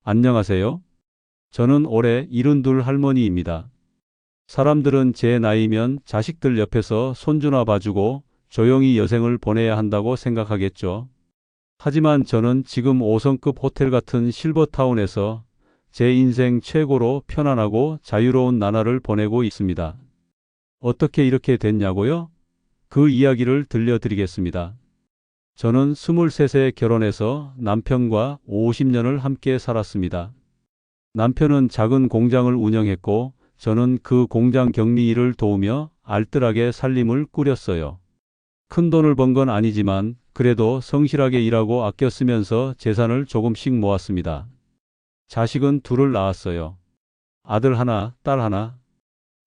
안녕하세요. 저는 올해 72 할머니입니다. 사람들은 제 나이면 자식들 옆에서 손주나 봐주고 조용히 여생을 보내야 한다고 생각하겠죠. 하지만 저는 지금 5성급 호텔 같은 실버타운에서 제 인생 최고로 편안하고 자유로운 나날을 보내고 있습니다. 어떻게 이렇게 됐냐고요? 그 이야기를 들려드리겠습니다. 저는 23세 결혼해서 남편과 50년을 함께 살았습니다. 남편은 작은 공장을 운영했고 저는 그 공장 격리 일을 도우며 알뜰하게 살림을 꾸렸어요. 큰 돈을 번 건 아니지만 그래도 성실하게 일하고 아껴 쓰면서 재산을 조금씩 모았습니다. 자식은 둘을 낳았어요. 아들 하나, 딸 하나.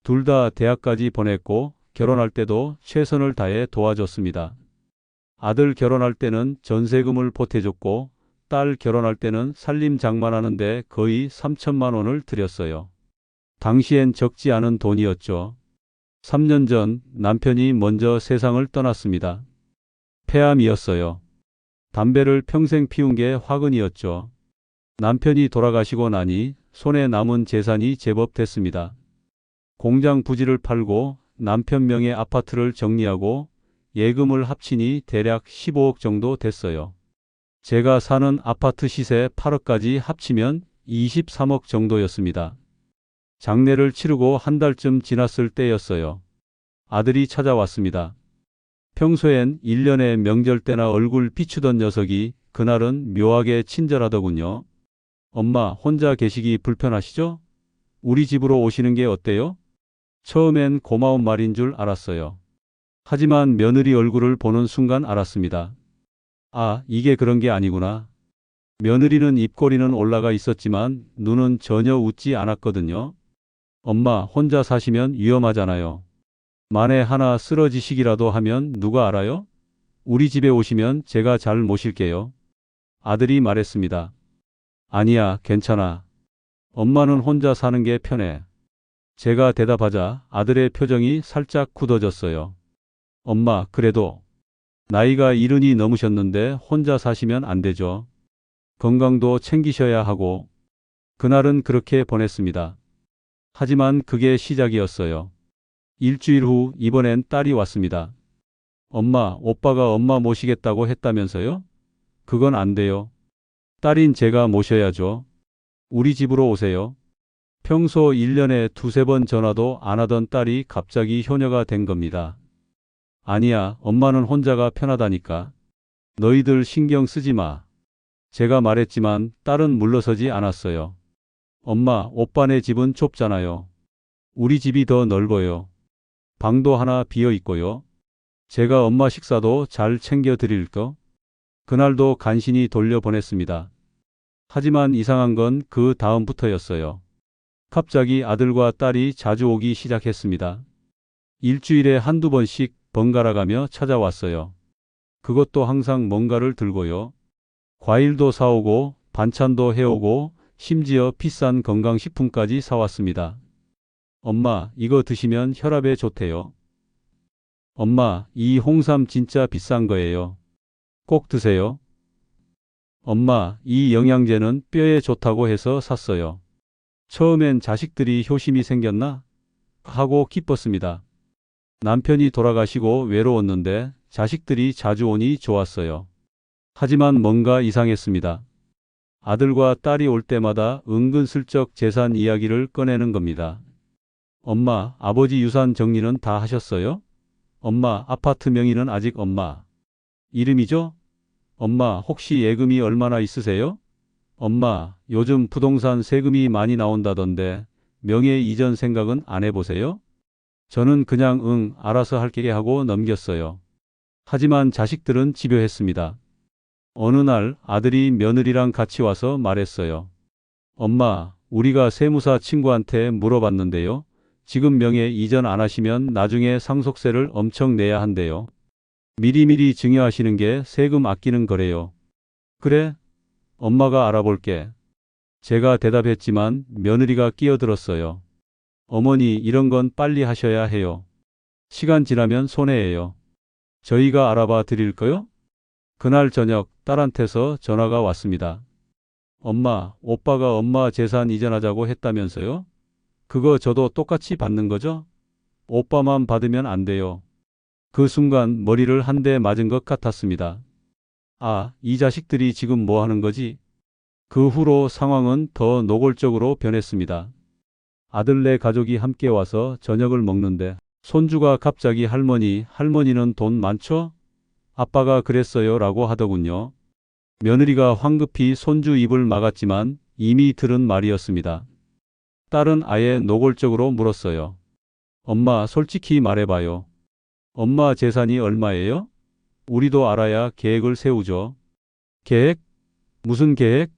둘 다 대학까지 보냈고 결혼할 때도 최선을 다해 도와줬습니다. 아들 결혼할 때는 전세금을 보태줬고 딸 결혼할 때는 살림 장만하는데 거의 3천만 원을 들였어요. 당시엔 적지 않은 돈이었죠. 3년 전 남편이 먼저 세상을 떠났습니다. 폐암이었어요. 담배를 평생 피운 게 화근이었죠. 남편이 돌아가시고 나니 손에 남은 재산이 제법 됐습니다. 공장 부지를 팔고 남편 명의 아파트를 정리하고 예금을 합치니 대략 15억 정도 됐어요. 제가 사는 아파트 시세 8억까지 합치면 23억 정도였습니다. 장례를 치르고 한 달쯤 지났을 때였어요. 아들이 찾아왔습니다. 평소엔 1년에 명절 때나 얼굴 비추던 녀석이 그날은 묘하게 친절하더군요. 엄마 혼자 계시기 불편하시죠? 우리 집으로 오시는 게 어때요? 처음엔 고마운 말인 줄 알았어요. 하지만 며느리 얼굴을 보는 순간 알았습니다. 아, 이게 그런 게 아니구나. 며느리는 입꼬리는 올라가 있었지만 눈은 전혀 웃지 않았거든요. 엄마 혼자 사시면 위험하잖아요. 만에 하나 쓰러지시기라도 하면 누가 알아요? 우리 집에 오시면 제가 잘 모실게요. 아들이 말했습니다. 아니야, 괜찮아. 엄마는 혼자 사는 게 편해. 제가 대답하자 아들의 표정이 살짝 굳어졌어요. 엄마, 그래도 나이가 70이 넘으셨는데 혼자 사시면 안 되죠. 건강도 챙기셔야 하고. 그날은 그렇게 보냈습니다. 하지만 그게 시작이었어요. 일주일 후 이번엔 딸이 왔습니다. 엄마, 오빠가 엄마 모시겠다고 했다면서요? 그건 안 돼요. 딸인 제가 모셔야죠. 우리 집으로 오세요. 평소 1년에 두세 번 전화도 안 하던 딸이 갑자기 효녀가 된 겁니다. 아니야, 엄마는 혼자가 편하다니까. 너희들 신경 쓰지 마. 제가 말했지만 딸은 물러서지 않았어요. 엄마, 오빠네 집은 좁잖아요. 우리 집이 더 넓어요. 방도 하나 비어 있고요. 제가 엄마 식사도 잘 챙겨 드릴 거. 그날도 간신히 돌려보냈습니다. 하지만 이상한 건 그 다음부터였어요. 갑자기 아들과 딸이 자주 오기 시작했습니다. 일주일에 한두 번씩 번갈아 가며 찾아왔어요. 그것도 항상 뭔가를 들고요. 과일도 사오고 반찬도 해오고 심지어 비싼 건강식품까지 사왔습니다. 엄마, 이거 드시면 혈압에 좋대요. 엄마, 이 홍삼 진짜 비싼 거예요. 꼭 드세요. 엄마, 이 영양제는 뼈에 좋다고 해서 샀어요. 처음엔 자식들이 효심이 생겼나? 하고 기뻤습니다. 남편이 돌아가시고 외로웠는데 자식들이 자주 오니 좋았어요. 하지만 뭔가 이상했습니다. 아들과 딸이 올 때마다 은근슬쩍 재산 이야기를 꺼내는 겁니다. 엄마, 아버지 유산 정리는 다 하셨어요? 엄마, 아파트 명의는 아직 엄마 이름이죠? 엄마, 혹시 예금이 얼마나 있으세요? 엄마, 요즘 부동산 세금이 많이 나온다던데 명예 이전 생각은 안 해보세요? 저는 그냥 응, 알아서 할게 하고 넘겼어요. 하지만 자식들은 집요했습니다. 어느 날 아들이 며느리랑 같이 와서 말했어요. 엄마, 우리가 세무사 친구한테 물어봤는데요. 지금 명예 이전 안 하시면 나중에 상속세를 엄청 내야 한대요. 미리미리 증여하시는 게 세금 아끼는 거래요. 그래? 엄마가 알아볼게. 제가 대답했지만 며느리가 끼어들었어요. 어머니, 이런 건 빨리 하셔야 해요. 시간 지나면 손해예요. 저희가 알아봐 드릴까요? 그날 저녁 딸한테서 전화가 왔습니다. 엄마, 오빠가 엄마 재산 이전하자고 했다면서요? 그거 저도 똑같이 받는 거죠? 오빠만 받으면 안 돼요. 그 순간 머리를 한 대 맞은 것 같았습니다. 아, 이 자식들이 지금 뭐 하는 거지? 그 후로 상황은 더 노골적으로 변했습니다. 아들네 가족이 함께 와서 저녁을 먹는데 손주가 갑자기 할머니는 돈 많죠? 아빠가 그랬어요 라고 하더군요. 며느리가 황급히 손주 입을 막았지만 이미 들은 말이었습니다. 딸은 아예 노골적으로 물었어요. 엄마, 솔직히 말해봐요. 엄마 재산이 얼마예요? 우리도 알아야 계획을 세우죠. 계획? 무슨 계획?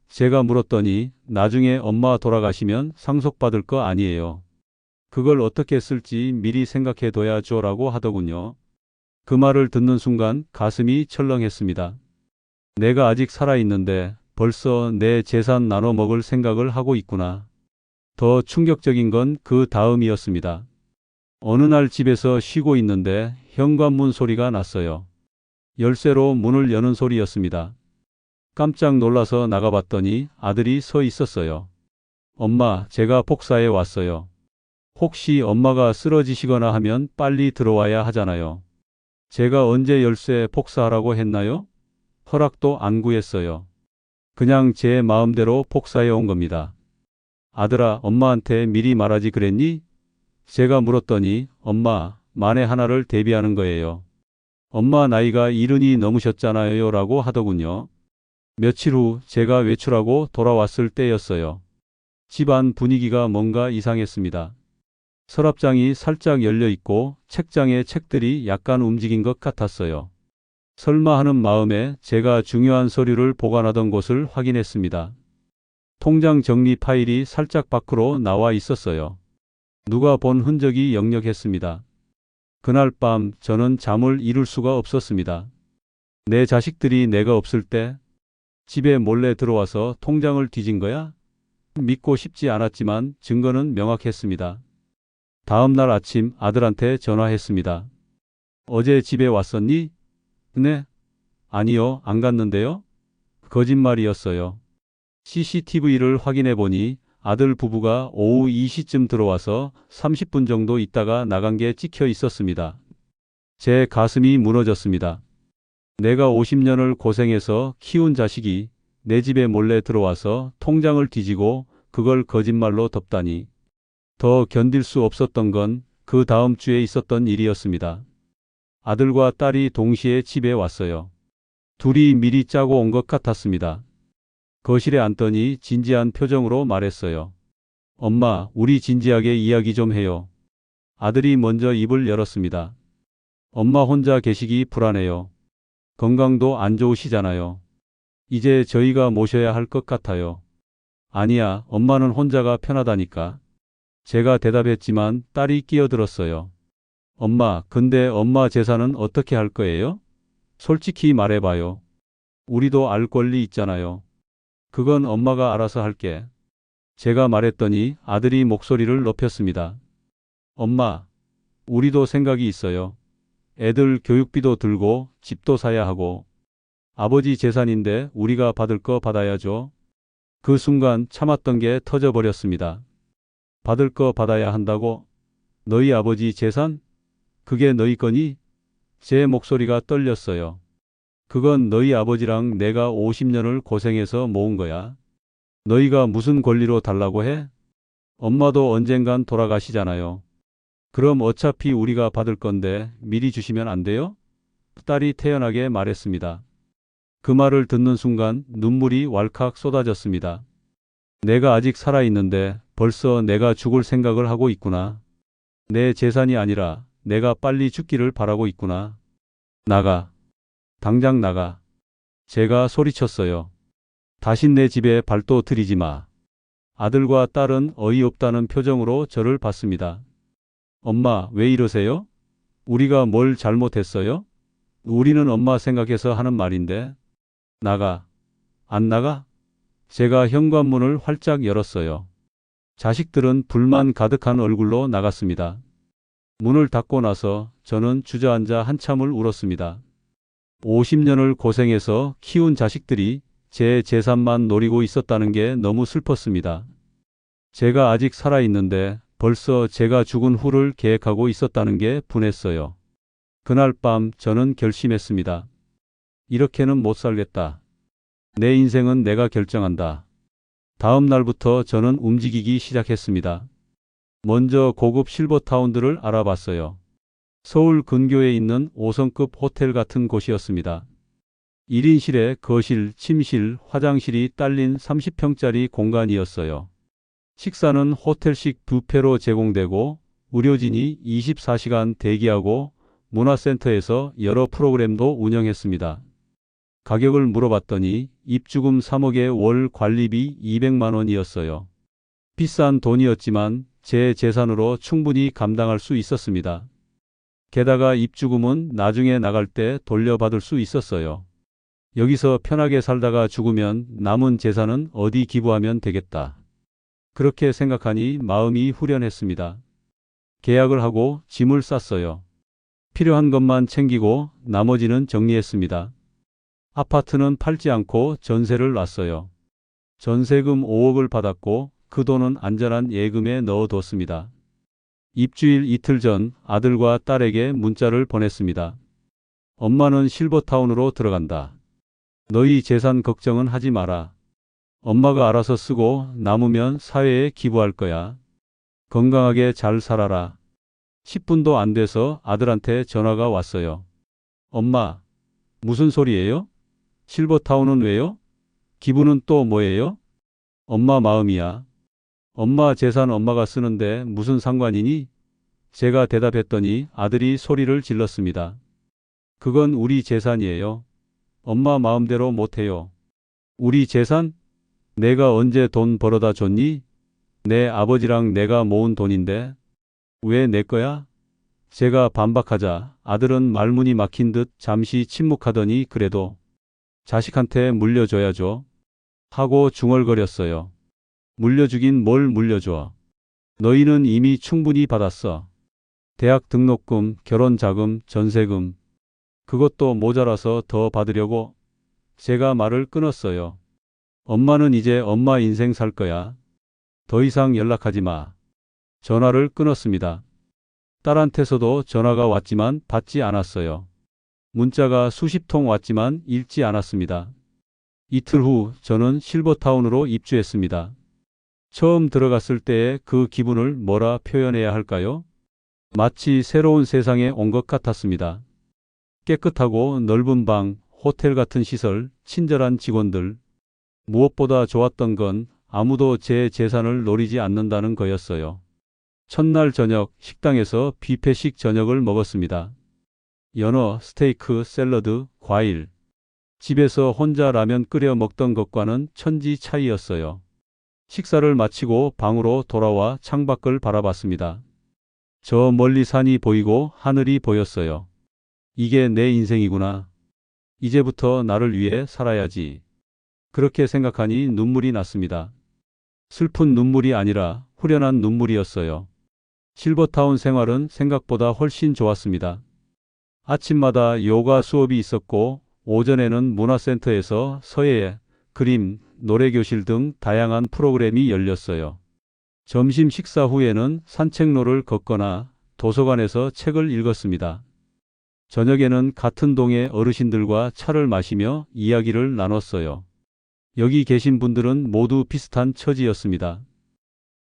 제가 물었더니 나중에 엄마 돌아가시면 상속받을 거 아니에요. 그걸 어떻게 쓸지 미리 생각해 둬야죠 라고 하더군요. 그 말을 듣는 순간 가슴이 철렁했습니다. 내가 아직 살아있는데 벌써 내 재산 나눠 먹을 생각을 하고 있구나. 더 충격적인 건 그 다음이었습니다. 어느 날 집에서 쉬고 있는데 현관문 소리가 났어요. 열쇠로 문을 여는 소리였습니다. 깜짝 놀라서 나가봤더니 아들이 서 있었어요. 엄마, 제가 복사해 왔어요. 혹시 엄마가 쓰러지시거나 하면 빨리 들어와야 하잖아요. 제가 언제 열쇠 복사하라고 했나요? 허락도 안 구했어요. 그냥 제 마음대로 복사해 온 겁니다. 아들아, 엄마한테 미리 말하지 그랬니? 제가 물었더니 엄마, 만에 하나를 대비하는 거예요. 엄마 나이가 70이 넘으셨잖아요 라고 하더군요. 며칠 후 제가 외출하고 돌아왔을 때였어요. 집안 분위기가 뭔가 이상했습니다. 서랍장이 살짝 열려 있고 책장에 책들이 약간 움직인 것 같았어요. 설마 하는 마음에 제가 중요한 서류를 보관하던 곳을 확인했습니다. 통장 정리 파일이 살짝 밖으로 나와 있었어요. 누가 본 흔적이 역력했습니다. 그날 밤 저는 잠을 이룰 수가 없었습니다. 내 자식들이 내가 없을 때 집에 몰래 들어와서 통장을 뒤진 거야? 믿고 싶지 않았지만 증거는 명확했습니다. 다음 날 아침 아들한테 전화했습니다. 어제 집에 왔었니? 네? 아니요, 안 갔는데요? 거짓말이었어요. CCTV를 확인해 보니 아들 부부가 오후 2시쯤 들어와서 30분 정도 있다가 나간 게 찍혀 있었습니다. 제 가슴이 무너졌습니다. 내가 50년을 고생해서 키운 자식이 내 집에 몰래 들어와서 통장을 뒤지고 그걸 거짓말로 덮다니. 더 견딜 수 없었던 건 그 다음 주에 있었던 일이었습니다. 아들과 딸이 동시에 집에 왔어요. 둘이 미리 짜고 온 것 같았습니다. 거실에 앉더니 진지한 표정으로 말했어요. 엄마, 우리 진지하게 이야기 좀 해요. 아들이 먼저 입을 열었습니다. 엄마 혼자 계시기 불안해요. 건강도 안 좋으시잖아요. 이제 저희가 모셔야 할 것 같아요. 아니야, 엄마는 혼자가 편하다니까. 제가 대답했지만 딸이 끼어들었어요. 엄마, 근데 엄마 재산은 어떻게 할 거예요? 솔직히 말해봐요. 우리도 알 권리 있잖아요. 그건 엄마가 알아서 할게. 제가 말했더니 아들이 목소리를 높였습니다. 엄마, 우리도 생각이 있어요. 애들 교육비도 들고 집도 사야 하고. 아버지 재산인데 우리가 받을 거 받아야죠. 그 순간 참았던 게 터져버렸습니다. 받을 거 받아야 한다고? 너희 아버지 재산? 그게 너희 거니? 제 목소리가 떨렸어요. 그건 너희 아버지랑 내가 50년을 고생해서 모은 거야. 너희가 무슨 권리로 달라고 해? 엄마도 언젠간 돌아가시잖아요. 그럼 어차피 우리가 받을 건데 미리 주시면 안 돼요? 딸이 태연하게 말했습니다. 그 말을 듣는 순간 눈물이 왈칵 쏟아졌습니다. 내가 아직 살아있는데 벌써 내가 죽을 생각을 하고 있구나. 내 재산이 아니라 내가 빨리 죽기를 바라고 있구나. 나가. 당장 나가. 제가 소리쳤어요. 다신 내 집에 발도 들이지 마. 아들과 딸은 어이없다는 표정으로 저를 봤습니다. 엄마, 왜 이러세요? 우리가 뭘 잘못했어요? 우리는 엄마 생각해서 하는 말인데. 나가. 안 나가? 제가 현관문을 활짝 열었어요. 자식들은 불만 가득한 얼굴로 나갔습니다. 문을 닫고 나서 저는 주저앉아 한참을 울었습니다. 50년을 고생해서 키운 자식들이 제 재산만 노리고 있었다는 게 너무 슬펐습니다. 제가 아직 살아있는데 벌써 제가 죽은 후를 계획하고 있었다는 게 분했어요. 그날 밤 저는 결심했습니다. 이렇게는 못 살겠다. 내 인생은 내가 결정한다. 다음 날부터 저는 움직이기 시작했습니다. 먼저 고급 실버타운들을 알아봤어요. 서울 근교에 있는 5성급 호텔 같은 곳이었습니다. 1인실에 거실, 침실, 화장실이 딸린 30평짜리 공간이었어요. 식사는 호텔식 뷔페로 제공되고 의료진이 24시간 대기하고 문화센터에서 여러 프로그램도 운영했습니다. 가격을 물어봤더니 입주금 3억에 월 관리비 200만 원이었어요. 비싼 돈이었지만 제 재산으로 충분히 감당할 수 있었습니다. 게다가 입주금은 나중에 나갈 때 돌려받을 수 있었어요. 여기서 편하게 살다가 죽으면 남은 재산은 어디 기부하면 되겠다. 그렇게 생각하니 마음이 후련했습니다. 계약을 하고 짐을 쌌어요. 필요한 것만 챙기고 나머지는 정리했습니다. 아파트는 팔지 않고 전세를 놨어요. 전세금 5억을 받았고 그 돈은 안전한 예금에 넣어뒀습니다. 입주일 이틀 전 아들과 딸에게 문자를 보냈습니다. 엄마는 실버타운으로 들어간다. 너희 재산 걱정은 하지 마라. 엄마가 알아서 쓰고 남으면 사회에 기부할 거야. 건강하게 잘 살아라. 10분도 안 돼서 아들한테 전화가 왔어요. 엄마, 무슨 소리예요? 실버타운은 왜요? 기부는 또 뭐예요? 엄마 마음이야. 엄마 재산 엄마가 쓰는데 무슨 상관이니? 제가 대답했더니 아들이 소리를 질렀습니다. 그건 우리 재산이에요. 엄마 마음대로 못해요. 우리 재산? 내가 언제 돈 벌어다 줬니? 내 아버지랑 내가 모은 돈인데 왜 내 거야? 제가 반박하자 아들은 말문이 막힌 듯 잠시 침묵하더니 그래도 자식한테 물려줘야죠. 하고 중얼거렸어요. 물려주긴 뭘 물려줘. 너희는 이미 충분히 받았어. 대학 등록금, 결혼자금, 전세금. 그것도 모자라서 더 받으려고. 제가 말을 끊었어요. 엄마는 이제 엄마 인생 살 거야. 더 이상 연락하지 마. 전화를 끊었습니다. 딸한테서도 전화가 왔지만 받지 않았어요. 문자가 수십 통 왔지만 읽지 않았습니다. 이틀 후 저는 실버타운으로 입주했습니다. 처음 들어갔을 때의 그 기분을 뭐라 표현해야 할까요? 마치 새로운 세상에 온 것 같았습니다. 깨끗하고 넓은 방, 호텔 같은 시설, 친절한 직원들. 무엇보다 좋았던 건 아무도 제 재산을 노리지 않는다는 거였어요. 첫날 저녁 식당에서 뷔페식 저녁을 먹었습니다. 연어, 스테이크, 샐러드, 과일. 집에서 혼자 라면 끓여 먹던 것과는 천지 차이였어요. 식사를 마치고 방으로 돌아와 창밖을 바라봤습니다. 저 멀리 산이 보이고 하늘이 보였어요. 이게 내 인생이구나. 이제부터 나를 위해 살아야지. 그렇게 생각하니 눈물이 났습니다. 슬픈 눈물이 아니라 후련한 눈물이었어요. 실버타운 생활은 생각보다 훨씬 좋았습니다. 아침마다 요가 수업이 있었고 오전에는 문화센터에서 서예, 그림, 노래교실 등 다양한 프로그램이 열렸어요. 점심 식사 후에는 산책로를 걷거나 도서관에서 책을 읽었습니다. 저녁에는 같은 동의 어르신들과 차를 마시며 이야기를 나눴어요. 여기 계신 분들은 모두 비슷한 처지였습니다.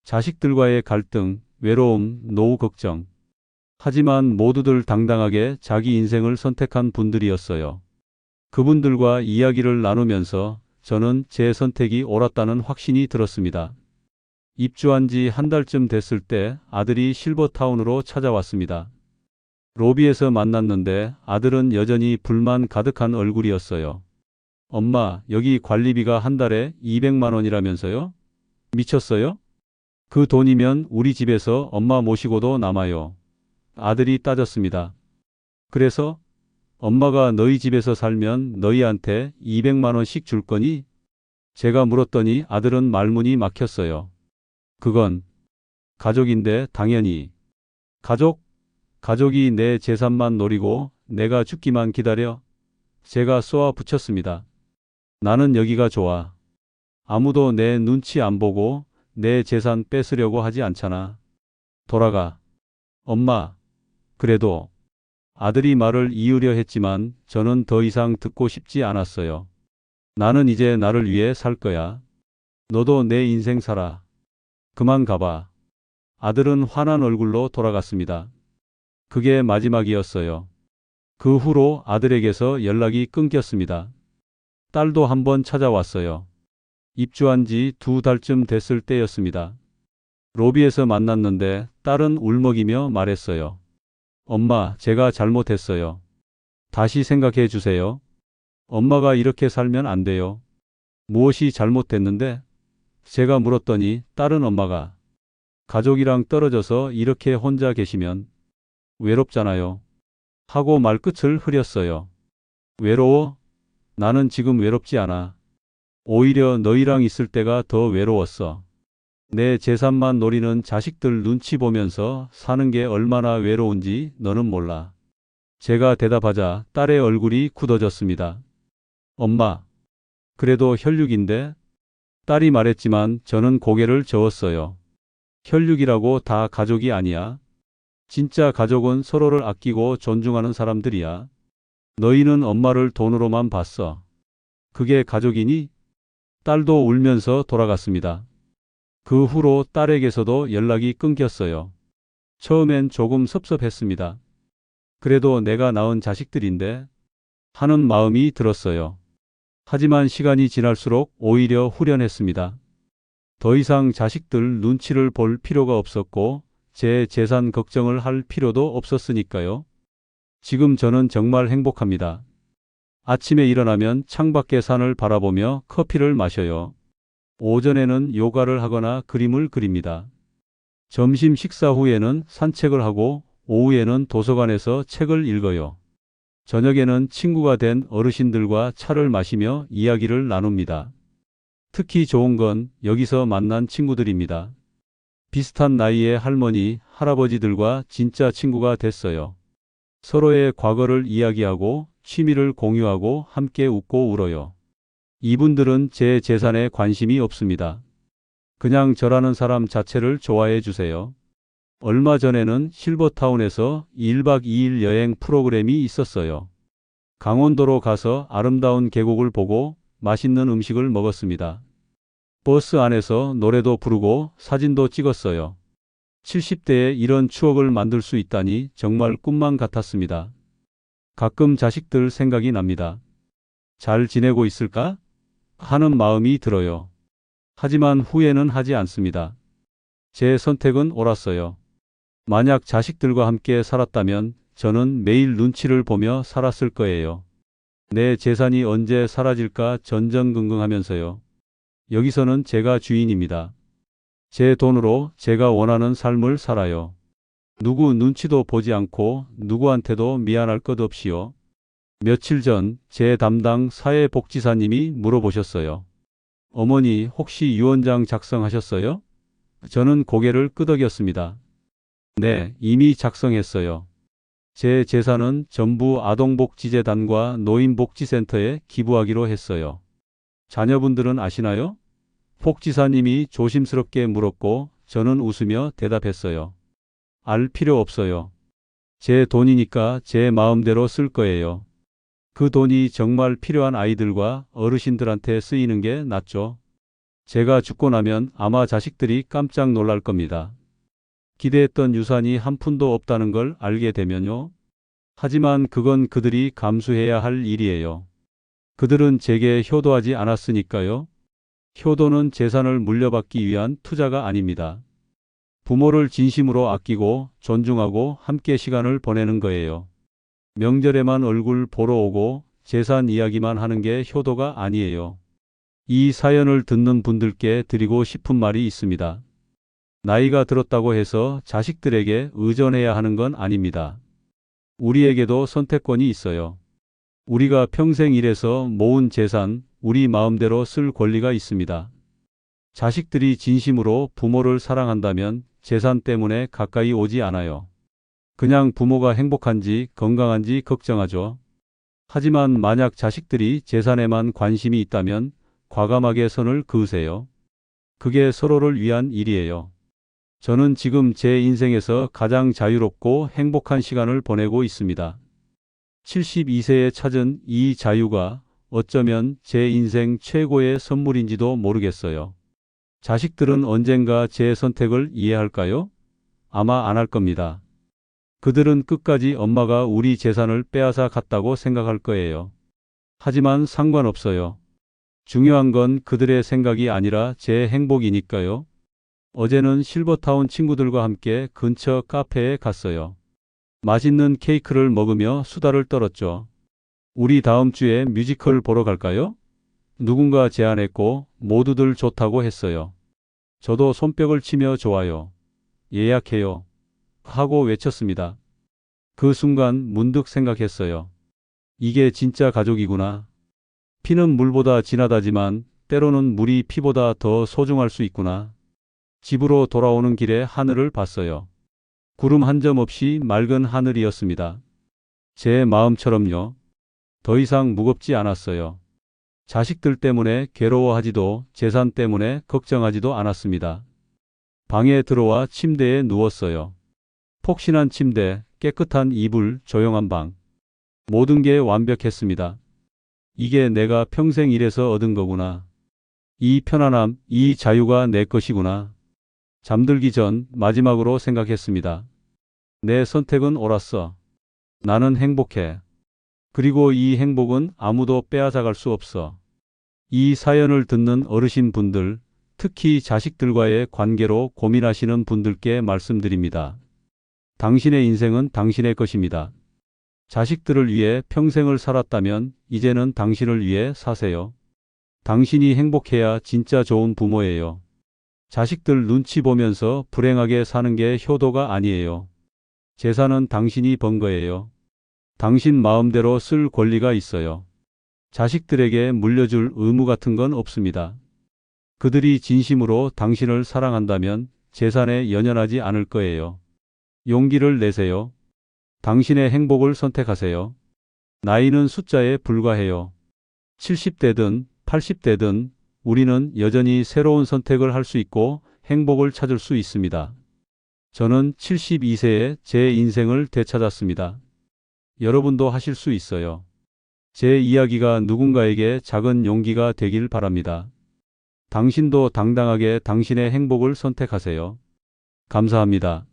자식들과의 갈등, 외로움, 노후 걱정. 하지만 모두들 당당하게 자기 인생을 선택한 분들이었어요. 그분들과 이야기를 나누면서 저는 제 선택이 옳았다는 확신이 들었습니다. 입주한 지 한 달쯤 됐을 때 아들이 실버타운으로 찾아왔습니다. 로비에서 만났는데 아들은 여전히 불만 가득한 얼굴이었어요. 엄마, 여기 관리비가 한 달에 200만 원이라면서요? 미쳤어요? 그 돈이면 우리 집에서 엄마 모시고도 남아요. 아들이 따졌습니다. 그래서 엄마가 너희 집에서 살면 너희한테 200만 원씩 줄 거니? 제가 물었더니 아들은 말문이 막혔어요. 그건 가족인데 당연히. 가족? 가족이 내 재산만 노리고 내가 죽기만 기다려? 제가 쏘아 붙였습니다. 나는 여기가 좋아. 아무도 내 눈치 안 보고 내 재산 뺏으려고 하지 않잖아. 돌아가. 엄마, 그래도 아들이 말을 이으려 했지만 저는 더 이상 듣고 싶지 않았어요. 나는 이제 나를 위해 살 거야. 너도 내 인생 살아. 그만 가봐. 아들은 화난 얼굴로 돌아갔습니다. 그게 마지막이었어요. 그 후로 아들에게서 연락이 끊겼습니다. 딸도 한번 찾아왔어요. 입주한 지 2달쯤 됐을 때였습니다. 로비에서 만났는데 딸은 울먹이며 말했어요. 엄마, 제가 잘못했어요. 다시 생각해 주세요. 엄마가 이렇게 살면 안 돼요. 무엇이 잘못됐는데? 제가 물었더니 딸은 엄마가 가족이랑 떨어져서 이렇게 혼자 계시면 외롭잖아요. 하고 말끝을 흐렸어요. 외로워? 나는 지금 외롭지 않아. 오히려 너희랑 있을 때가 더 외로웠어. 내 재산만 노리는 자식들 눈치 보면서 사는 게 얼마나 외로운지 너는 몰라. 제가 대답하자 딸의 얼굴이 굳어졌습니다. 엄마, 그래도 혈육인데? 딸이 말했지만 저는 고개를 저었어요. 혈육이라고 다 가족이 아니야. 진짜 가족은 서로를 아끼고 존중하는 사람들이야. 너희는 엄마를 돈으로만 봤어. 그게 가족이니? 딸도 울면서 돌아갔습니다. 그 후로 딸에게서도 연락이 끊겼어요. 처음엔 조금 섭섭했습니다. 그래도 내가 낳은 자식들인데 하는 마음이 들었어요. 하지만 시간이 지날수록 오히려 후련했습니다. 더 이상 자식들 눈치를 볼 필요가 없었고 제 재산 걱정을 할 필요도 없었으니까요. 지금 저는 정말 행복합니다. 아침에 일어나면 창밖의 산을 바라보며 커피를 마셔요. 오전에는 요가를 하거나 그림을 그립니다. 점심 식사 후에는 산책을 하고 오후에는 도서관에서 책을 읽어요. 저녁에는 친구가 된 어르신들과 차를 마시며 이야기를 나눕니다. 특히 좋은 건 여기서 만난 친구들입니다. 비슷한 나이의 할머니, 할아버지들과 진짜 친구가 됐어요. 서로의 과거를 이야기하고 취미를 공유하고 함께 웃고 울어요. 이분들은 제 재산에 관심이 없습니다. 그냥 저라는 사람 자체를 좋아해 주세요. 얼마 전에는 실버타운에서 1박 2일 여행 프로그램이 있었어요. 강원도로 가서 아름다운 계곡을 보고 맛있는 음식을 먹었습니다. 버스 안에서 노래도 부르고 사진도 찍었어요. 70대에 이런 추억을 만들 수 있다니 정말 꿈만 같았습니다. 가끔 자식들 생각이 납니다. 잘 지내고 있을까? 하는 마음이 들어요. 하지만 후회는 하지 않습니다. 제 선택은 옳았어요. 만약 자식들과 함께 살았다면 저는 매일 눈치를 보며 살았을 거예요. 내 재산이 언제 사라질까 전전긍긍하면서요. 여기서는 제가 주인입니다. 제 돈으로 제가 원하는 삶을 살아요. 누구 눈치도 보지 않고 누구한테도 미안할 것 없이요. 며칠 전 제 담당 사회복지사님이 물어보셨어요. 어머니 혹시 유언장 작성하셨어요? 저는 고개를 끄덕였습니다. 네, 이미 작성했어요. 제 재산은 전부 아동복지재단과 노인복지센터에 기부하기로 했어요. 자녀분들은 아시나요? 복지사님이 조심스럽게 물었고 저는 웃으며 대답했어요. 알 필요 없어요. 제 돈이니까 제 마음대로 쓸 거예요. 그 돈이 정말 필요한 아이들과 어르신들한테 쓰이는 게 낫죠. 제가 죽고 나면 아마 자식들이 깜짝 놀랄 겁니다. 기대했던 유산이 한 푼도 없다는 걸 알게 되면요. 하지만 그건 그들이 감수해야 할 일이에요. 그들은 제게 효도하지 않았으니까요. 효도는 재산을 물려받기 위한 투자가 아닙니다. 부모를 진심으로 아끼고 존중하고 함께 시간을 보내는 거예요. 명절에만 얼굴 보러 오고 재산 이야기만 하는 게 효도가 아니에요. 이 사연을 듣는 분들께 드리고 싶은 말이 있습니다. 나이가 들었다고 해서 자식들에게 의존해야 하는 건 아닙니다. 우리에게도 선택권이 있어요. 우리가 평생 일해서 모은 재산, 우리 마음대로 쓸 권리가 있습니다. 자식들이 진심으로 부모를 사랑한다면 재산 때문에 가까이 오지 않아요. 그냥 부모가 행복한지 건강한지 걱정하죠. 하지만 만약 자식들이 재산에만 관심이 있다면 과감하게 선을 그으세요. 그게 서로를 위한 일이에요. 저는 지금 제 인생에서 가장 자유롭고 행복한 시간을 보내고 있습니다. 72세에 찾은 이 자유가 어쩌면 제 인생 최고의 선물인지도 모르겠어요. 자식들은 언젠가 제 선택을 이해할까요? 아마 안 할 겁니다. 그들은 끝까지 엄마가 우리 재산을 빼앗아 갔다고 생각할 거예요. 하지만 상관없어요. 중요한 건 그들의 생각이 아니라 제 행복이니까요. 어제는 실버타운 친구들과 함께 근처 카페에 갔어요. 맛있는 케이크를 먹으며 수다를 떨었죠. 우리 다음 주에 뮤지컬 보러 갈까요? 누군가 제안했고 모두들 좋다고 했어요. 저도 손뼉을 치며 좋아요. 예약해요. 하고 외쳤습니다. 그 순간 문득 생각했어요. 이게 진짜 가족이구나. 피는 물보다 진하다지만 때로는 물이 피보다 더 소중할 수 있구나. 집으로 돌아오는 길에 하늘을 봤어요. 구름 한 점 없이 맑은 하늘이었습니다. 제 마음처럼요. 더 이상 무겁지 않았어요. 자식들 때문에 괴로워하지도 재산 때문에 걱정하지도 않았습니다. 방에 들어와 침대에 누웠어요. 폭신한 침대, 깨끗한 이불, 조용한 방. 모든 게 완벽했습니다. 이게 내가 평생 일해서 얻은 거구나. 이 편안함, 이 자유가 내 것이구나. 잠들기 전 마지막으로 생각했습니다. 내 선택은 옳았어. 나는 행복해. 그리고 이 행복은 아무도 빼앗아갈 수 없어. 이 사연을 듣는 어르신 분들, 특히 자식들과의 관계로 고민하시는 분들께 말씀드립니다. 당신의 인생은 당신의 것입니다. 자식들을 위해 평생을 살았다면 이제는 당신을 위해 사세요. 당신이 행복해야 진짜 좋은 부모예요. 자식들 눈치 보면서 불행하게 사는 게 효도가 아니에요. 재산은 당신이 번 거예요. 당신 마음대로 쓸 권리가 있어요. 자식들에게 물려줄 의무 같은 건 없습니다. 그들이 진심으로 당신을 사랑한다면 재산에 연연하지 않을 거예요. 용기를 내세요. 당신의 행복을 선택하세요. 나이는 숫자에 불과해요. 70대든 80대든 우리는 여전히 새로운 선택을 할 수 있고 행복을 찾을 수 있습니다. 저는 72세에 제 인생을 되찾았습니다. 여러분도 하실 수 있어요. 제 이야기가 누군가에게 작은 용기가 되길 바랍니다. 당신도 당당하게 당신의 행복을 선택하세요. 감사합니다.